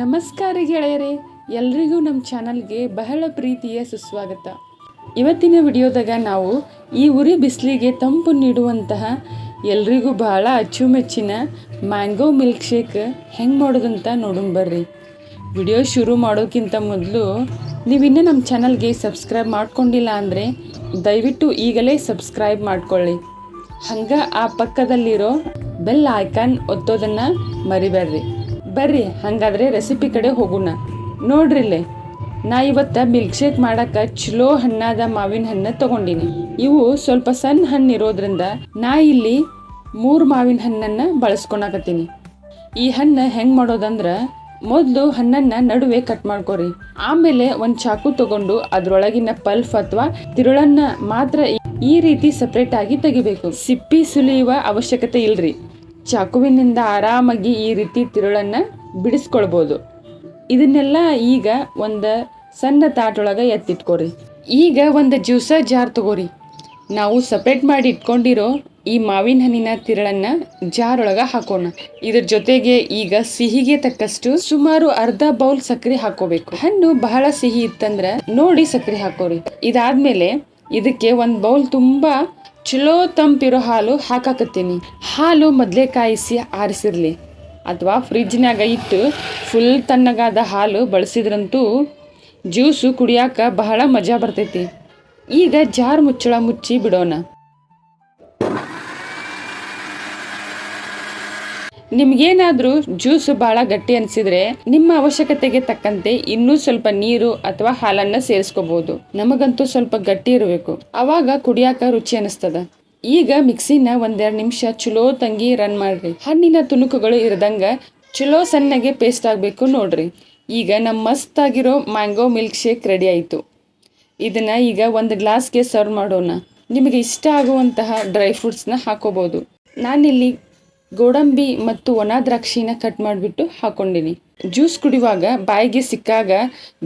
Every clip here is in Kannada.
ನಮಸ್ಕಾರ ಗೆಳೆಯರೇ, ಎಲ್ರಿಗೂ ನಮ್ಮ ಚಾನಲ್ಗೆ ಬಹಳ ಪ್ರೀತಿಯ ಸುಸ್ವಾಗತ. ಇವತ್ತಿನ ವಿಡಿಯೋದಾಗ ನಾವು ಈ ಉರಿ ಬಿಸಿಲಿಗೆ ತಂಪು ನೀಡುವಂತಹ ಎಲ್ರಿಗೂ ಬಹಳ ಅಚ್ಚುಮೆಚ್ಚಿನ ಮ್ಯಾಂಗೋ ಮಿಲ್ಕ್ ಶೇಕ್ ಹೆಂಗೆ ಮಾಡೋದಂತ ನೋಡೋಣ ಬರ್ರಿ. ವಿಡಿಯೋ ಶುರು ಮಾಡೋಕ್ಕಿಂತ ಮೊದಲು ನೀವಿನ್ನೂ ನಮ್ಮ ಚಾನಲ್ಗೆ ಸಬ್ಸ್ಕ್ರೈಬ್ ಮಾಡ್ಕೊಂಡಿಲ್ಲ ಅಂದರೆ ದಯವಿಟ್ಟು ಈಗಲೇ ಸಬ್ಸ್ಕ್ರೈಬ್ ಮಾಡ್ಕೊಳ್ಳಿ. ಹಂಗೆ ಆ ಪಕ್ಕದಲ್ಲಿರೋ ಬೆಲ್ ಐಕಾನ್ ಒತ್ತೋದನ್ನು ಮರಿಬೇಡ್ರಿ. ಬರ್ರಿ ಹಾಗಾದ್ರೆ ರೆಸಿಪಿ ಕಡೆ ಹೋಗೋಣ. ನೋಡ್ರಿಲ್ಲೇ ನಾ ಇವತ್ತು ಮಿಲ್ಕ್ ಶೇಕ್ ಮಾಡೋಕ್ಕೆ ಚಲೋ ಹಣ್ಣಾದ ಮಾವಿನ ಹಣ್ಣು ತೊಗೊಂಡಿನಿ. ಇವು ಸ್ವಲ್ಪ ಸಣ್ಣ ಹಣ್ಣು ಇರೋದ್ರಿಂದ ನಾ ಇಲ್ಲಿ 3 ಮಾವಿನ ಹಣ್ಣನ್ನು ಬಳಸ್ಕೊಳಕತ್ತೀನಿ. ಈ ಹಣ್ಣು ಹೆಂಗೆ ಮಾಡೋದಂದ್ರೆ, ಮೊದಲು ಹಣ್ಣನ್ನು ನಡುವೆ ಕಟ್ ಮಾಡ್ಕೊರಿ. ಆಮೇಲೆ ಒಂದು ಚಾಕು ತಗೊಂಡು ಅದರೊಳಗಿನ ಪಲ್ಫ್ ಅಥವಾ ತಿರುಳನ್ನು ಮಾತ್ರ ಈ ರೀತಿ ಸಪ್ರೇಟ್ ಆಗಿ ತೆಗಿಬೇಕು. ಸಿಪ್ಪಿ ಸುಲಿಯುವ ಅವಶ್ಯಕತೆ ಇಲ್ರಿ. ಚಾಕುವಿನಿಂದ ಆರಾಮಾಗಿ ಈ ರೀತಿ ತಿರುಳನ್ನು ಬಿಡಿಸ್ಕೊಳ್ಬೋದು. ಇದನ್ನೆಲ್ಲ ಈಗ ಒಂದು ಸಣ್ಣ ತಾಟೊಳಗೆ ಎತ್ತಿಟ್ಕೊರಿ. ಈಗ ಒಂದು ಜ್ಯೂಸರ್ ಜಾರ್ ತಗೋರಿ. ನಾವು ಸಪ್ರೇಟ್ ಮಾಡಿ ಇಟ್ಕೊಂಡಿರೋ ಈ ಮಾವಿನ ಹಣ್ಣಿನ ತಿರುಳನ್ನು ಜಾರ್ ಒಳಗೆ ಹಾಕೋಣ. ಇದ್ರ ಜೊತೆಗೆ ಈಗ ಸಿಹಿಗೆ ತಕ್ಕಷ್ಟು ಸುಮಾರು ಅರ್ಧ ಬೌಲ್ ಸಕ್ಕರೆ ಹಾಕೋಬೇಕು. ಹಣ್ಣು ಬಹಳ ಸಿಹಿ ಇತ್ತಂದ್ರೆ ನೋಡಿ ಸಕ್ಕರೆ ಹಾಕೋರಿ. ಇದಾದ್ಮೇಲೆ ಇದಕ್ಕೆ ಒಂದು ಬೌಲ್ ತುಂಬ ಚಲೋ ತಂಪಿರೋ ಹಾಲು ಹಾಕಾಕತ್ತೀನಿ. ಹಾಲು ಮೊದಲೇ ಕಾಯಿಸಿ ಆರಿಸಿರ್ಲಿ ಅಥವಾ ಫ್ರಿಜ್ನಾಗ ಇಟ್ಟು ಫುಲ್ ತಣ್ಣಗಾದ ಹಾಲು ಬಳಸಿದ್ರಂತೂ ಜ್ಯೂಸು ಕುಡಿಯಾಕ ಬಹಳ ಮಜಾ ಬರ್ತೈತಿ. ಈಗ ಜಾರ್ ಮುಚ್ಚಳ ಮುಚ್ಚಿ ಬಿಡೋಣ. ನಿಮ್ಗೇನಾದರೂ ಜ್ಯೂಸು ಭಾಳ ಗಟ್ಟಿ ಅನಿಸಿದ್ರೆ ನಿಮ್ಮ ಅವಶ್ಯಕತೆಗೆ ತಕ್ಕಂತೆ ಇನ್ನೂ ಸ್ವಲ್ಪ ನೀರು ಅಥವಾ ಹಾಲನ್ನು ಸೇರಿಸ್ಕೋಬಹುದು. ನಮಗಂತೂ ಸ್ವಲ್ಪ ಗಟ್ಟಿ ಇರಬೇಕು, ಅವಾಗ ಕುಡಿಯಾಕ ರುಚಿ ಅನಿಸ್ತದ. ಈಗ ಮಿಕ್ಸಿನ 1-2 ನಿಮಿಷ ಚಲೋ ತಂಗಿ ರನ್ ಮಾಡ್ರಿ. ಹಣ್ಣಿನ ತುಣುಕುಗಳು ಇರದಂಗ ಚಲೋ ಸಣ್ಣಗೆ ಪೇಸ್ಟ್ ಆಗಬೇಕು ನೋಡ್ರಿ. ಈಗ ನಮ್ಮ ಮಸ್ತ್ ಆಗಿರೋ ಮ್ಯಾಂಗೋ ಮಿಲ್ಕ್ ಶೇಕ್ ರೆಡಿ ಆಯಿತು. ಇದನ್ನ ಈಗ ಒಂದು ಗ್ಲಾಸ್ಗೆ ಸರ್ವ್ ಮಾಡೋಣ. ನಿಮಗೆ ಇಷ್ಟ ಆಗುವಂತಹ ಡ್ರೈ ಫ್ರೂಟ್ಸ್ನ ಹಾಕೋಬಹುದು. ನಾನಿಲ್ಲಿ ಗೋಡಂಬಿ ಮತ್ತು ಒಣ ದ್ರಾಕ್ಷಿನ ಕಟ್ ಮಾಡಿಬಿಟ್ಟು ಹಾಕೊಂಡಿನಿ. ಜ್ಯೂಸ್ ಕುಡಿಯುವಾಗ ಬಾಯಿಗೆ ಸಿಕ್ಕಾಗ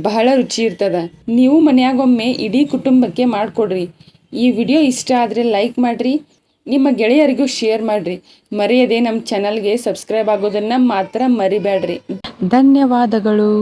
ಬಹಳ ರುಚಿ ಇರ್ತದ. ನೀವು ಮನ್ಯಾಗೊಮ್ಮೆ ಇಡೀ ಕುಟುಂಬಕ್ಕೆ ಮಾಡಿಕೊಡ್ರಿ. ಈ ವಿಡಿಯೋ ಇಷ್ಟ ಆದರೆ ಲೈಕ್ ಮಾಡಿರಿ, ನಿಮ್ಮ ಗೆಳೆಯರಿಗೂ ಶೇರ್ ಮಾಡಿರಿ. ಮರೆಯದೆ ನಮ್ಮ ಚಾನಲ್ಗೆ ಸಬ್ಸ್ಕ್ರೈಬ್ ಆಗೋದನ್ನು ಮಾತ್ರ ಮರಿಬೇಡ್ರಿ. ಧನ್ಯವಾದಗಳು.